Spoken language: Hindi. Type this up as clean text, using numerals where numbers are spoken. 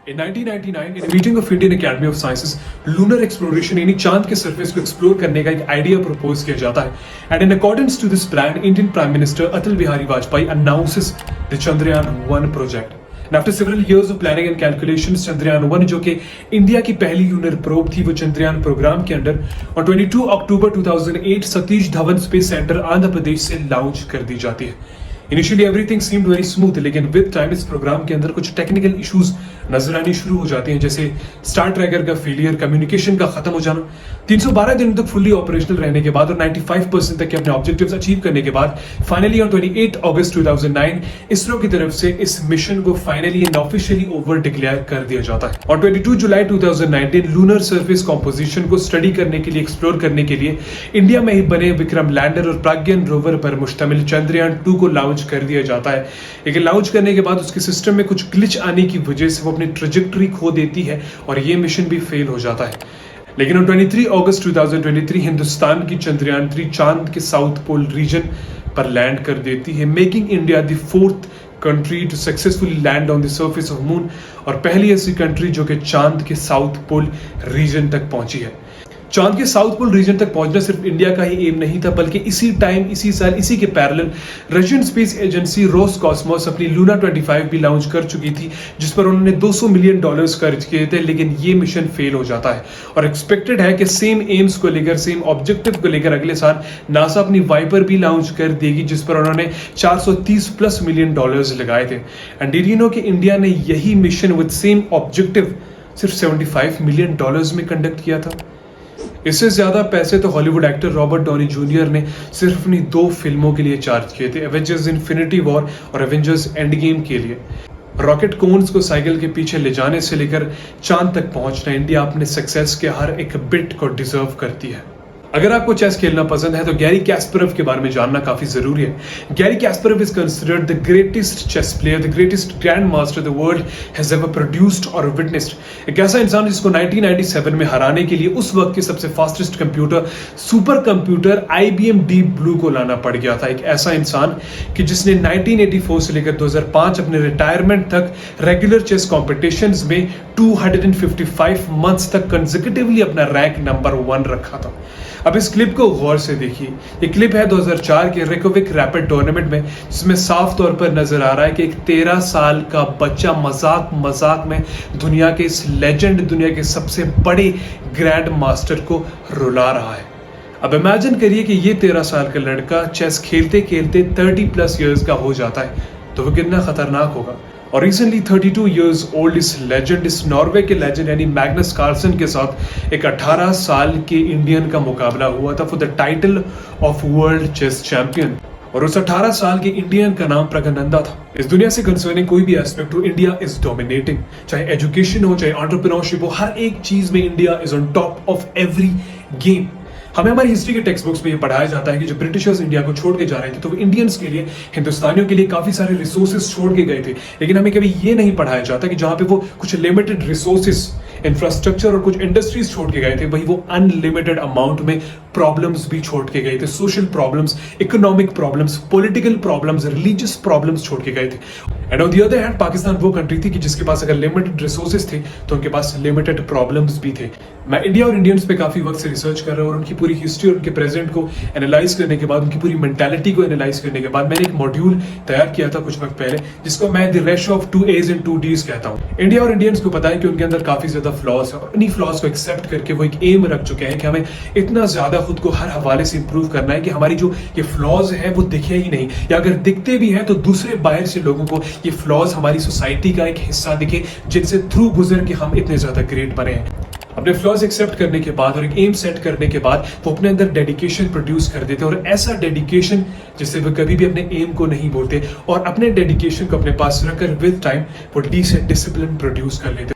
In 1999, in a meeting of Indian Academy of Sciences, lunar exploration यानी चांद के सरफेस को एक्सप्लोर करने का एक आइडिया प्रपोज किया जाता है. And in accordance to this plan, Indian Prime Minister Atal Bihari Vajpayee announces the Chandrayaan-1 project. And after several years of planning and calculations, Chandrayaan-1 जो कि इंडिया की पहली ल्यूनर प्रोब थी, वो चंद्रयान प्रोग्राम के अंडर और 22 अक्टूबर 2008 सतीश धवन स्पेस सेंटर आंध्र प्रदेश से लॉन्च कर दी जाती है. Initially everything seemed very smooth, लेकिन विद टाइम इस प्रोग्राम के अंदर कुछ टेक्निकल इश्यूज नजर आनी शुरू हो जाती हैं, जैसे स्टार ट्रैकर का फेलियर, कम्युनिकेशन का खत्म हो जाना. 312 दिन तक फुल्ली ऑपरेशनल रहने के बाद और 95% तक के अपने ऑब्जेक्टिव्स अचीव करने के बाद फाइनली ऑन 28 अगस्त 2009 इसरो की तरफ से इस मिशन को finally and officially over declare कर दिया जाता है. और 22 जुलाई 2019 लूनर सरफेस कॉम्पोजिशन को स्टडी करने के लिए, एक्सप्लोर करने के लिए इंडिया में ही बने विक्रम लैंडर और प्राज्ञान रोवर पर मुश्तमिल Chandrayaan-2 को लॉन्च कर दिया जाता है. लेकिन लॉन्च करने के बाद उसके सिस्टम में कुछ ग्लिच आने की वजह से वो अपनी ट्रेजेक्टरी खो देती है और ये मिशन भी फेल हो जाता है. लेकिन on 23 अगस्त 2023 हिंदुस्तान की Chandrayaan-3 चांद के साउथ पोल रीजन पर लैंड कर देती है, making India the fourth country to successfully land on the surface of moon और पहली ऐसी कंट्री जो कि चांद के साउथ पोल रीजन तक पहुंची है. चांद के साउथ पोल रीजन तक पहुंचना सिर्फ इंडिया का ही एम नहीं था, बल्कि इसी टाइम, इसी साल, इसी के parallel Russian space agency Roscosmos अपनी लूना 25 भी लॉन्च कर चुकी थी, जिस पर उन्होंने $200 मिलियन खर्च किए थे. लेकिन ये मिशन फेल हो जाता है और एक्सपेक्टेड है कि सेम एम्स को लेकर, सेम ऑब्जेक्टिव को लेकर अगले साल नासा अपनी वाइपर भी लॉन्च कर देगी, जिस पर उन्होंने $430+ मिलियन लगाए थे. एंड डिड यू नो कि इंडिया ने यही मिशन विद सेम ऑब्जेक्टिव सिर्फ $75 मिलियन में कंडक्ट किया था. इससे ज्यादा पैसे तो Hollywood actor Robert Downey junior ने सिर्फ अपनी 2 फिल्मों के लिए चार्ज किए थे, एवेंजर्स इन्फिनिटी वॉर और एवेंजर्स एंड गेम के लिए. रॉकेट कोन्स को साइकिल के पीछे ले जाने से लेकर चांद तक पहुंचना, इंडिया अपने सक्सेस के हर एक बिट को डिजर्व करती है. अगर आपको चेस खेलना पसंद है तो गैरी कैस्परोव के बारे में जानना काफी जरूरी है. Garry Kasparov is considered the greatest chess player, the greatest grand master the world has ever produced और विटनेस्ड. एक ऐसा इंसान जिसको 1997 में हराने के लिए उस वक्त के सबसे fastest computer, super computer IBM deep blue को लाना पड़ गया था. एक ऐसा इंसान कि जिसने 1984 से लेकर 2005 अपने रिटायरमेंट तक रेगुलर चेस कॉम्पिटिशंस में 255 मंथ्स तक कंसेक्यूटिवली अपना रैंक नंबर 1 रखा था. अब इस क्लिप को गौर से देखिए. ये क्लिप है 2004 के रेकोविक रैपिड टूर्नामेंट में, जिसमें साफ तौर पर नजर आ रहा है कि एक 13 साल का बच्चा मजाक में दुनिया के इस लेजेंड, दुनिया के सबसे बड़े ग्रैंड मास्टर को रुला रहा है. अब इमेजिन करिए कि ये 13 साल का लड़का चेस खेलते खेलते 30+ इयर्स का हो जाता है, तो वो कितना खतरनाक होगा. और रिसेंटली 32 इयर्स ओल्ड इस लेजेंड, इस नॉर्वे के लेजेंड यानी मैग्नस कार्लसन के साथ एक 18 साल के इंडियन का मुकाबला हुआ था for the title of world chess champion. और उस 18 साल के इंडियन का नाम प्रगनंदा था. इस दुनिया से कंसर्निंग कोई भी एस्पेक्ट हो, इंडिया इज डोमिनेटिंग. चाहे एजुकेशन हो, चाहे एंटरप्रेन्योरशिप हो, हर एक चीज में India is on top of every game. हमें हमारी हिस्ट्री के टेक्स्ट बुक्स में ये पढ़ाया जाता है कि जब ब्रिटिशर्स इंडिया को छोड़ के जा रहे थे तो वो इंडियंस के लिए, हिंदुस्तानियों के लिए काफी सारे रिसोर्सेज छोड़ के गए थे. लेकिन हमें कभी ये नहीं पढ़ाया जाता कि जहां पे वो कुछ लिमिटेड रिसोर्सेज, इंफ्रास्ट्रक्चर और कुछ इंडस्ट्रीज छोड़ के गए थे, वही वो अनलिमिटेड अमाउंट में प्रॉब्लम्स भी छोड़ के गए थे. Social problems, economic problems, political problems, religious problems छोड़ के गए थे. And on the other hand Pakistan वो कंट्री थी कि जिसके पास अगर लिमिटेड रिसोर्सेज थे तो उनके पास लिमिटेड प्रॉब्लम्स भी थे. मैं इंडिया और इंडियंस पे काफी वक्त से रिसर्च कर रहा हूँ और उनकी पूरी हिस्ट्री और उनके प्रेजेंट को एनालाइज करने के बाद, उनकी पूरी मेंटालिटी को एनालाइज करने के बाद मैंने एक मॉड्यूल तैयार किया था कुछ वक्त पहले, जिसको मैं the ratio of 2 A's and 2 D's कहता हूँ. इंडिया और इंडियंस को पता है कि उनके अंदर काफी ज्यादा फ्लॉज है और इन्हीं फ्लॉज को एक्सेप्ट करके वो एक एम रख चुके हैं कि हमें इतना ज्यादा खुद को हर हवाले से इंप्रूव करना है कि हमारी जो ये फ्लॉज है वो दिखे ही नहीं, या अगर दिखते भी हैं तो दूसरे बाहर से लोगों को ये फ्लॉज हमारी सोसाइटी का एक हिस्सा दिखे, जिनसे थ्रू गुजर के हम इतने ज्यादा ग्रेट बने हैं. अपने फ्लॉज एक्सेप्ट करने के बाद और एक एम सेट करने के बाद वो अपने अंदर डेडिकेशन प्रोड्यूस कर देते हैं, और ऐसा डेडिकेशन जिससे वो कभी भी अपने एम को नहीं बोलते और अपने डेडिकेशन को अपने पास रखकर विद टाइम वो डिसिप्लिन प्रोड्यूस कर लेते.